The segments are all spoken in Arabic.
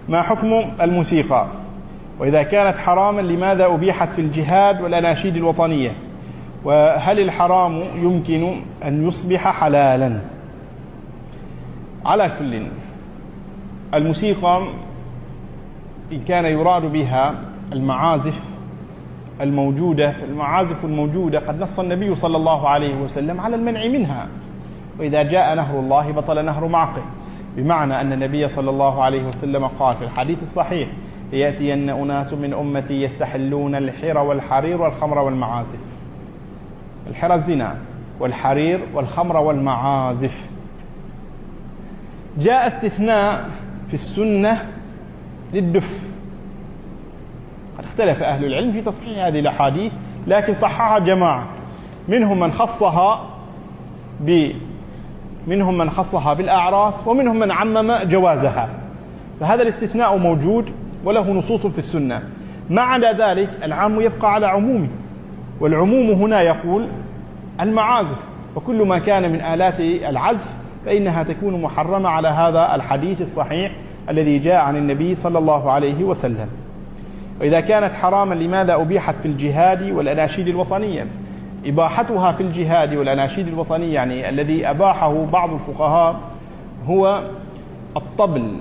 ما حكم الموسيقى؟ وإذا كانت حراما لماذا أبيحت في الجهاد والأناشيد الوطنية؟ وهل الحرام يمكن أن يصبح حلالا؟ على كل، الموسيقى إن كان يراد بها المعازف الموجودة، المعازف الموجودة قد نص النبي صلى الله عليه وسلم على المنع منها، وإذا جاء نهر الله بطل نهر معقل، بمعنى أن النبي صلى الله عليه وسلم قال في الحديث الصحيح: يأتين أناس من أمتي يستحلون الحر والحرير والخمر والمعازف. الحر الزنا، والحرير والخمر والمعازف. جاء استثناء في السنة للدف، قد اختلف أهل العلم في تصحيح هذه الأحاديث، لكن صححها جماعة، منهم من خصها بالأعراس، ومنهم من عمم جوازها، فهذا الاستثناء موجود وله نصوص في السنة. ما عدا ذلك العام يبقى على عمومه، والعموم هنا يقول المعازف، وكل ما كان من آلات العزف فإنها تكون محرمة على هذا الحديث الصحيح الذي جاء عن النبي صلى الله عليه وسلم. وإذا كانت حراما لماذا أبيحت في الجهاد والأناشيد الوطنية؟ إباحتها في الجهاد والأناشيد الوطنية يعني الذي أباحه بعض الفقهاء هو الطبل.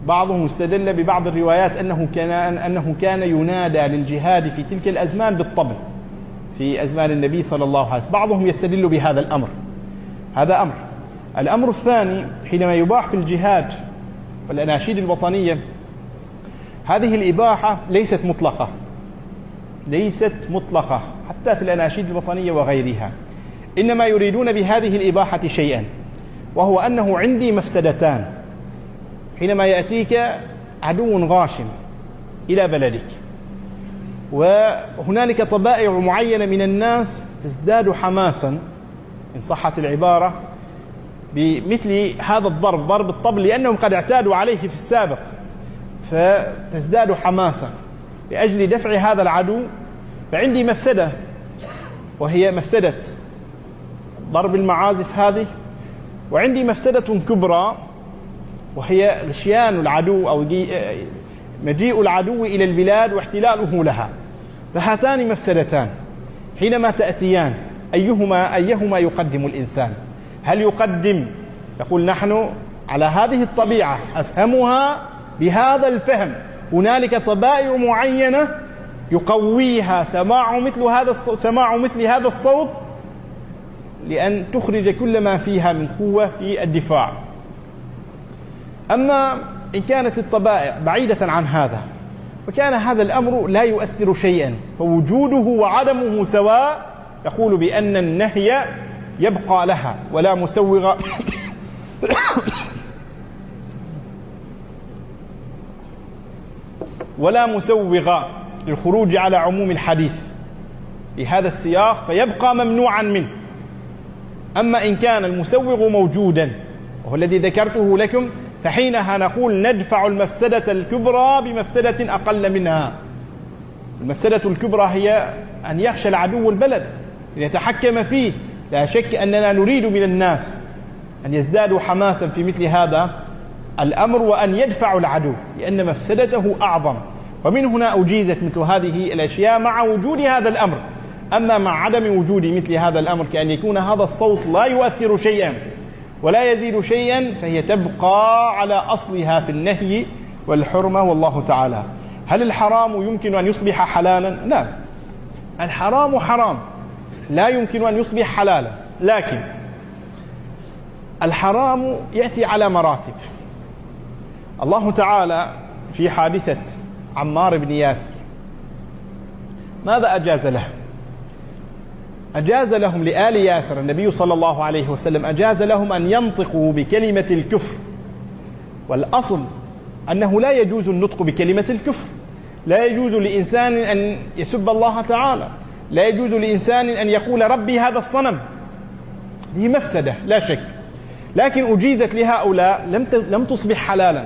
بعضهم استدل ببعض الروايات أنه كان ينادى للجهاد في تلك الأزمان بالطبل في أزمان النبي صلى الله عليه وسلم. بعضهم يستدل بهذا الأمر. هذا أمر. الأمر الثاني، حينما يباح في الجهاد والأناشيد الوطنية، هذه الإباحة ليست مطلقة حتى في الأناشيد الوطنية وغيرها، إنما يريدون بهذه الإباحة شيئا، وهو أنه عندي مفسدتان. حينما يأتيك عدو غاشم إلى بلدك، وهنالك طبائع معينة من الناس تزداد حماسا إن صحت العبارة بمثل هذا الضرب، ضرب الطبل، لأنهم قد اعتادوا عليه في السابق، فتزداد حماسا لأجل دفع هذا العدو. فعندي مفسدة، وهي مفسدة ضرب المعازف هذه، وعندي مفسدة كبرى وهي غشيان العدو أو مجيء العدو إلى البلاد واحتلاله لها. فهاتان مفسدتان حينما تأتيان أيهما يقدم الإنسان؟ هل يقدم، يقول نحن على هذه الطبيعة أفهمها بهذا الفهم، هنالك طبائع معينة يقويها سماع مثل هذا الصوت لأن تخرج كل ما فيها من قوة في الدفاع. أما إن كانت الطبائع بعيدة عن هذا، وكان هذا الأمر لا يؤثر شيئا، فوجوده وعدمه سواء، يقول بأن النهي يبقى لها ولا مسوغ للخروج على عموم الحديث بهذا السياق، فيبقى ممنوعا منه. أما إن كان المسوغ موجودا وهو الذي ذكرته لكم، فحينها نقول ندفع المفسدة الكبرى بمفسدة أقل منها. المفسدة الكبرى هي أن يخشى العدو البلد، أن يتحكم فيه. لا شك أننا نريد من الناس أن يزدادوا حماسا في مثل هذا الأمر وأن يدفعوا العدو، لأن مفسدته أعظم. ومن هنا أجيزت مثل هذه الأشياء مع وجود هذا الأمر. أما مع عدم وجود مثل هذا الأمر، كأن يكون هذا الصوت لا يؤثر شيئا ولا يزيد شيئا، فهي تبقى على أصلها في النهي والحرمة، والله تعالى. هل الحرام يمكن أن يصبح حلالا؟ لا، الحرام حرام لا يمكن أن يصبح حلالا، لكن الحرام يأتي على مراتب. الله تعالى في حادثة عمار بن ياسر ماذا أجاز له؟ أجاز لهم لآل ياسر النبي صلى الله عليه وسلم أجاز لهم أن ينطقوا بكلمة الكفر، والأصل أنه لا يجوز النطق بكلمة الكفر. لا يجوز لإنسان أن يسب الله تعالى، لا يجوز لإنسان أن يقول ربي هذا الصنم. هذه مفسدة لا شك، لكن أجيزت لهؤلاء، لم تصبح حلالا،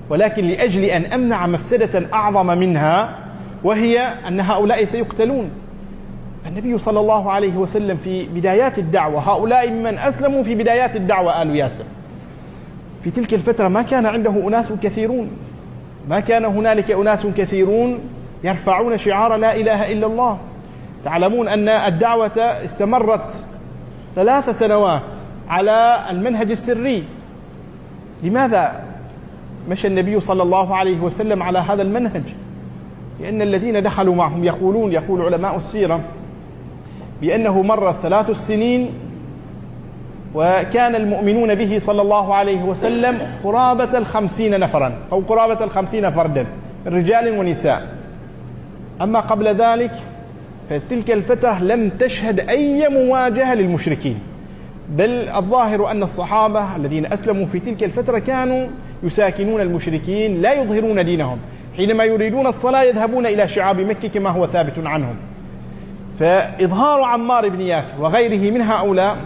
ولكن لأجل أن أمنع مفسدة أعظم منها، وهي أن هؤلاء سيقتلون. النبي صلى الله عليه وسلم في بدايات الدعوة، هؤلاء ممن أسلموا في بدايات الدعوة آل ياسر، في تلك الفترة ما كان عنده أناس كثيرون، ما كان هنالك أناس كثيرون يرفعون شعار لا إله إلا الله. تعلمون أن الدعوة استمرت 3 سنوات على المنهج السري. لماذا مشى النبي صلى الله عليه وسلم على هذا المنهج؟ لأن الذين دخلوا معهم يقول علماء السيرة بأنه مرت 3 سنين وكان المؤمنون به صلى الله عليه وسلم قرابة 50 نفرا أو قرابة 50 فردا من رجال ونساء. أما قبل ذلك فتلك الفترة لم تشهد أي مواجهة للمشركين، بل الظاهر أن الصحابة الذين أسلموا في تلك الفترة كانوا يساكنون المشركين لا يظهرون دينهم، حينما يريدون الصلاة يذهبون إلى شعاب مكة كما هو ثابت عنهم. فإظهار عمار بن ياسر وغيره من هؤلاء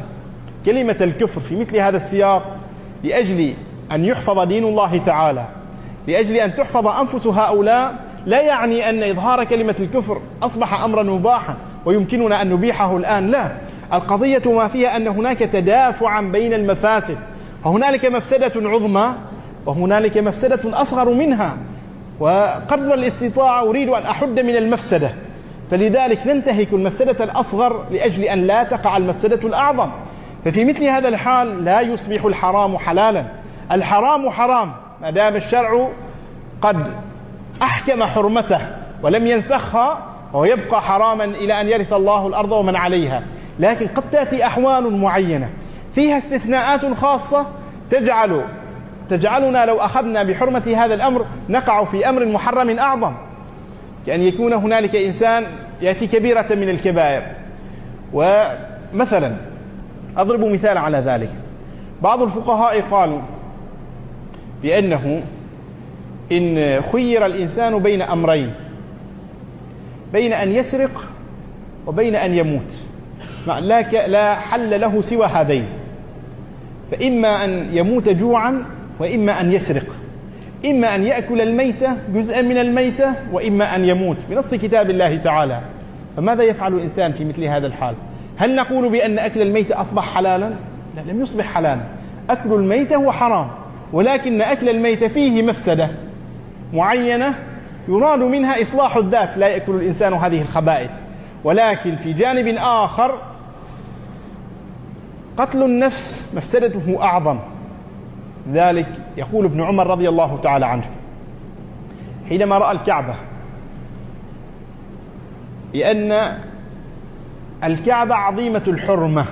كلمة الكفر في مثل هذا السياق لأجل أن يحفظ دين الله تعالى، لأجل أن تحفظ أنفس هؤلاء، لا يعني أن إظهار كلمة الكفر أصبح أمرا مباحا ويمكننا أن نبيحه الآن، لا. القضية ما فيها أن هناك تدافعا بين المفاسد، فهنالك مفسدة عظمى وهنالك مفسدة أصغر منها، وقدر الاستطاعة أريد أن أحد من المفسدة، فلذلك ننتهك المفسدة الأصغر لأجل أن لا تقع المفسدة الأعظم. ففي مثل هذا الحال لا يصبح الحرام حلالا. الحرام حرام ما دام الشرع قد أحكم حرمته ولم ينسخها، وهو يبقى حراما إلى أن يرث الله الأرض ومن عليها. لكن قد تأتي أحوال معينة فيها استثناءات خاصة تجعلنا لو أخذنا بحرمة هذا الأمر نقع في أمر محرم أعظم، كأن يكون هنالك إنسان يأتي كبيرة من الكبائر. ومثلا أضرب مثال على ذلك، بعض الفقهاء قالوا بأنه إن خير الإنسان بين أمرين، بين أن يسرق وبين أن يموت، لا حل له سوى هذين، فإما أن يموت جوعا وإما أن يسرق، إما أن يأكل الميتة جزءا من الميتة وإما أن يموت بنص كتاب الله تعالى. فماذا يفعل الإنسان في مثل هذا الحال؟ هل نقول بأن أكل الميتة أصبح حلالا؟ لا، لم يصبح حلالا. أكل الميتة هو حرام، ولكن أكل الميتة فيه مفسدة معينة يراد منها إصلاح الذات، لا يأكل الإنسان هذه الخبائث. ولكن في جانب آخر قتل النفس مفسدته أعظم. ذلك يقول ابن عمر رضي الله تعالى عنه حينما رأى الكعبة بأن الكعبة عظيمة الحرمة،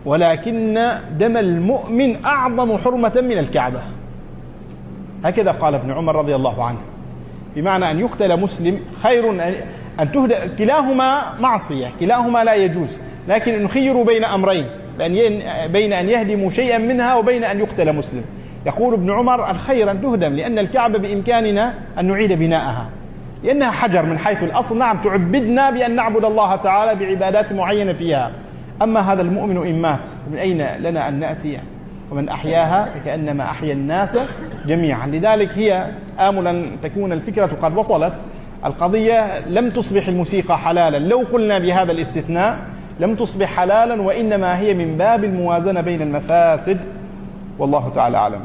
ولكن دم المؤمن أعظم حرمة من الكعبة، هكذا قال ابن عمر رضي الله عنه، بمعنى أن يقتل مسلم خير أن تهدى، كلاهما معصية، كلاهما لا يجوز، لكن نخير بين أمرين، بين أن يهدموا شيئا منها وبين أن يقتل مسلم. يقول ابن عمر الخير أن تهدم، لأن الكعبة بإمكاننا أن نعيد بناءها، لأنها حجر من حيث الأصل، نعم تعبدنا بأن نعبد الله تعالى بعبادات معينة فيها، أما هذا المؤمن إن مات من أين لنا أن نأتي؟ ومن أحياها فكأنما أحيا الناس جميعا. لذلك هي آملا تكون الفكرة قد وصلت. القضية لم تصبح الموسيقى حلالا، لو قلنا بهذا الاستثناء لم تصبح حلالا، وإنما هي من باب الموازنة بين المفاسد، والله تعالى أعلم.